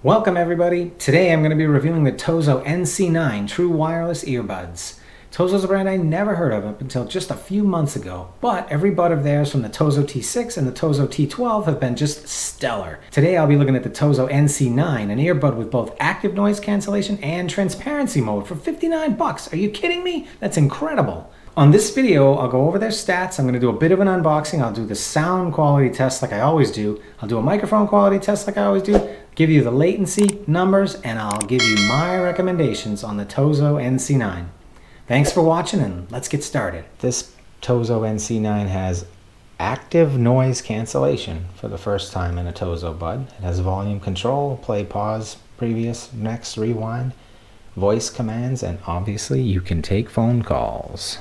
Welcome everybody! Today I'm going to be reviewing the Tozo NC9 True Wireless Earbuds. Tozo's a brand I never heard of up until just a few months ago, but every bud of theirs from the Tozo T6 and the Tozo T12 have been just stellar. Today I'll be looking at the Tozo NC9, an earbud with both active noise cancellation and transparency mode for 59 bucks. Are you kidding me? That's incredible! On this video, I'll go over their stats. I'm going to do a bit of an unboxing. I'll do the sound quality test like I always do. I'll do a microphone quality test like I always do. Give you the latency numbers, and I'll give you my recommendations on the Tozo NC9. Thanks for watching, and let's get started. This Tozo NC9 has active noise cancellation for the first time in a Tozo bud. It has volume control, play, pause, previous, next, rewind, voice commands, and obviously you can take phone calls.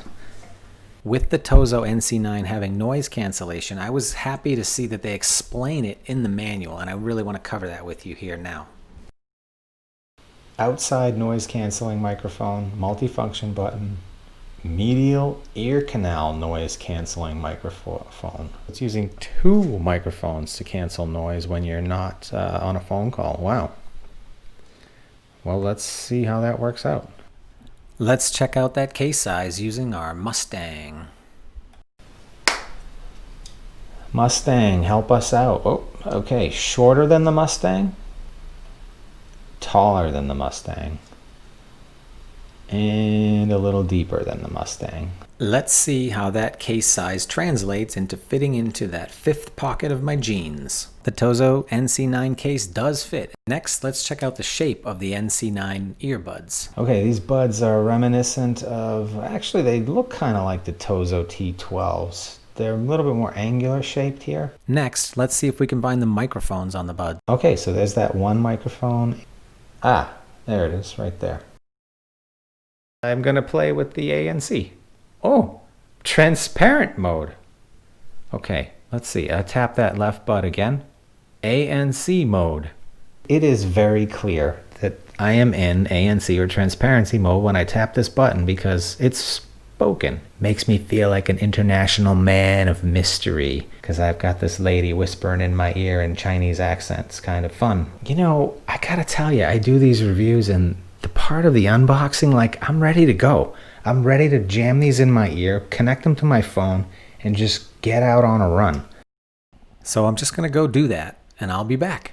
With the Tozo NC9 having noise cancellation, I was happy to see that they explain it in the manual, and I really want to cover that with you here now. Outside noise canceling microphone, multifunction button, medial ear canal noise canceling microphone. It's using two microphones to cancel noise when you're not on a phone call. Wow. Well, let's see how that works out. Let's check out that case size using our Mustang. Mustang, help us out. Oh, okay, shorter than the Mustang, taller than the Mustang, and a little deeper than the Mustang. Let's see how that case size translates into fitting into that fifth pocket of my jeans. The Tozo NC9 case does fit. Next, let's check out the shape of the NC9 earbuds. Okay, these buds are reminiscent of, actually they look kind of like the Tozo T12s. They're a little bit more angular shaped here. Next, let's see if we can find the microphones on the bud. Okay, so there's that one microphone. Ah, there it is, right there. I'm gonna play with the ANC. Oh, transparent mode. Okay, let's see. I tap that left bud again. ANC mode. It is very clear that I am in ANC or transparency mode when I tap this button because it's spoken. Makes me feel like an international man of mystery because I've got this lady whispering in my ear in Chinese accents. Kind of fun. You know, I gotta tell you, I do these reviews and the part of the unboxing, like, I'm ready to go. I'm ready to jam these in my ear, connect them to my phone, and just get out on a run. So I'm just going to go do that, and I'll be back.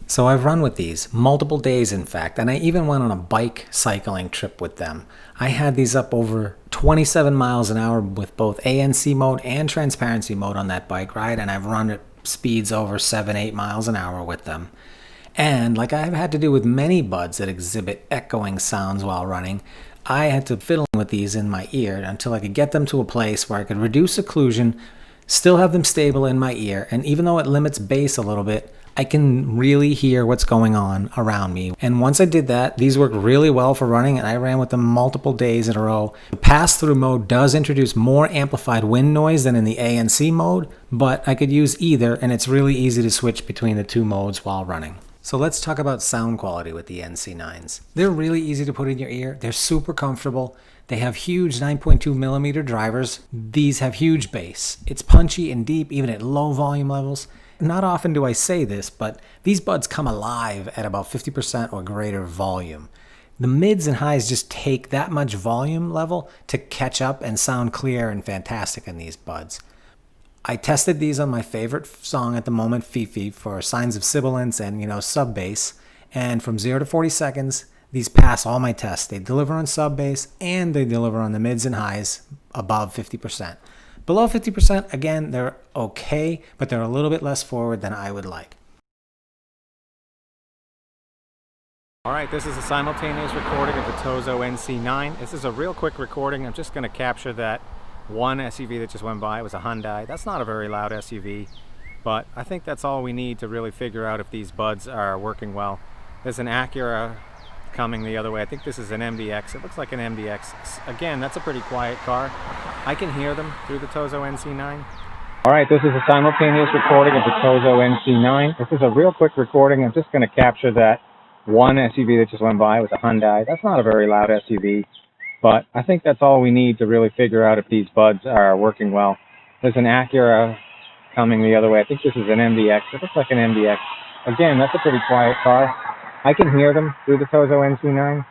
So I've run with these multiple days, in fact, and I even went on a bike cycling trip with them. I had these up over 27 miles an hour with both ANC mode and transparency mode on that bike ride, and I've run at speeds over 7-8 miles an hour with them. And like I've had to do with many buds that exhibit echoing sounds while running, I had to fiddle with these in my ear until I could get them to a place where I could reduce occlusion, still have them stable in my ear, and even though it limits bass a little bit, I can really hear what's going on around me. And once I did that, these worked really well for running, and I ran with them multiple days in a row. The pass-through mode does introduce more amplified wind noise than in the ANC mode, but I could use either, and it's really easy to switch between the two modes while running. So let's talk about sound quality with the NC9s. They're really easy to put in your ear. They're super comfortable. They have huge 9.2 millimeter drivers. These have huge bass. It's punchy and deep even at low volume levels. Not often do I say this, but these buds come alive at about 50% or greater volume. The mids and highs just take that much volume level to catch up and sound clear and fantastic in these buds. I tested these on my favorite song at the moment, Fifi, for signs of sibilance and, sub bass. And from 0 to 40 seconds, these pass all my tests. They deliver on sub bass and they deliver on the mids and highs above 50%. Below 50%, again, they're okay, but they're a little bit less forward than I would like. All right, this is a simultaneous recording of the Tozo NC9. This is a real quick recording. I'm just going to capture that one SUV that just went by. It was a Hyundai. That's not a very loud SUV, but I think that's all we need to really figure out if these buds are working well. There's an Acura coming the other way. I think this is an MDX. It looks like an MDX. Again, that's a pretty quiet car. I can hear them through the Tozo NC9. All right, this is a simultaneous recording of the Tozo NC9. This is a real quick recording. I'm just going to capture that one SUV that just went by. It was a Hyundai. That's not a very loud SUV. But I think that's all we need to really figure out if these buds are working well. There's an Acura coming the other way. I think this is an MDX. It looks like an MDX. Again, that's a pretty quiet car. I can hear them through the Tozo NC9.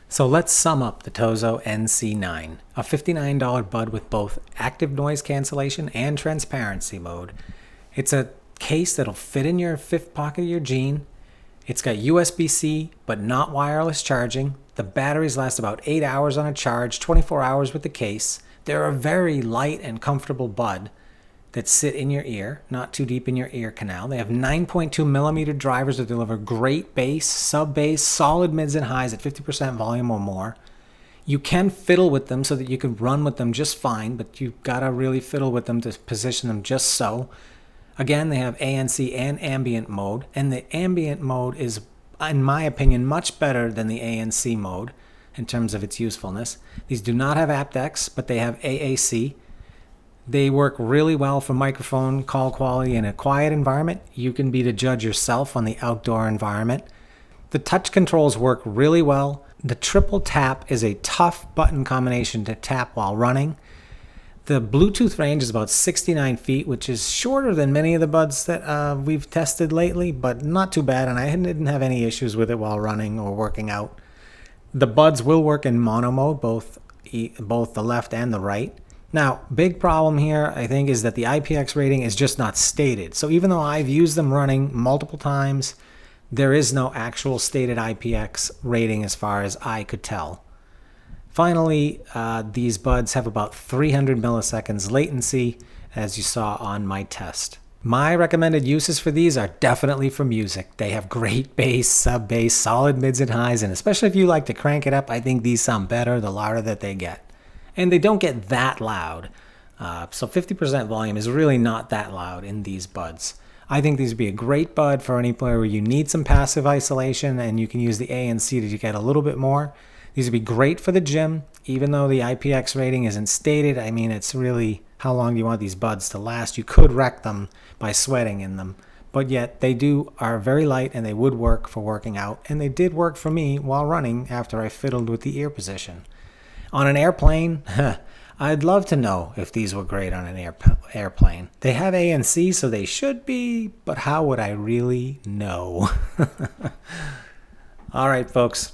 So let's sum up the Tozo NC9, a $59 bud with both active noise cancellation and transparency mode. It's a case that'll fit in your fifth pocket of your jean. It's got USB-C, but not wireless charging. The batteries last about 8 hours on a charge, 24 hours with the case. They're a very light and comfortable bud that sit in your ear, not too deep in your ear canal. They have 9.2 millimeter drivers that deliver great bass, sub-bass, solid mids and highs at 50% volume or more. You can fiddle with them so that you can run with them just fine, but you've got to really fiddle with them to position them just so. Again, they have ANC and Ambient mode, and the Ambient mode is, in my opinion, much better than the ANC mode in terms of its usefulness. These do not have aptX, but they have AAC. They work really well for microphone call quality in a quiet environment. You can be the judge yourself on the outdoor environment. The touch controls work really well. The triple tap is a tough button combination to tap while running. The Bluetooth range is about 69 feet, which is shorter than many of the buds that we've tested lately, but not too bad, and I didn't have any issues with it while running or working out. The buds will work in mono mode, both the left and the right. Now, big problem here, I think, is that the IPX rating is just not stated. So even though I've used them running multiple times, there is no actual stated IPX rating as far as I could tell. Finally, these buds have about 300 milliseconds latency, as you saw on my test. My recommended uses for these are definitely for music. They have great bass, sub-bass, solid mids and highs, and especially if you like to crank it up, I think these sound better the louder that they get. And they don't get that loud. So 50% volume is really not that loud in these buds. I think these would be a great bud for any player where you need some passive isolation and you can use the ANC to get a little bit more. These would be great for the gym, even though the IPX rating isn't stated. I mean, it's really how long do you want these buds to last. You could wreck them by sweating in them. But yet they are very light and they would work for working out. And they did work for me while running after I fiddled with the ear position. On an airplane, I'd love to know if these were great on an airplane. They have ANC, so they should be, but how would I really know? All right, folks.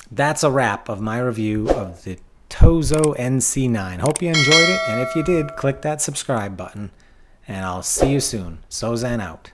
That's a wrap of my review of the Tozo NC9. Hope you enjoyed it, and if you did, click that subscribe button, and I'll see you soon. Sozan out.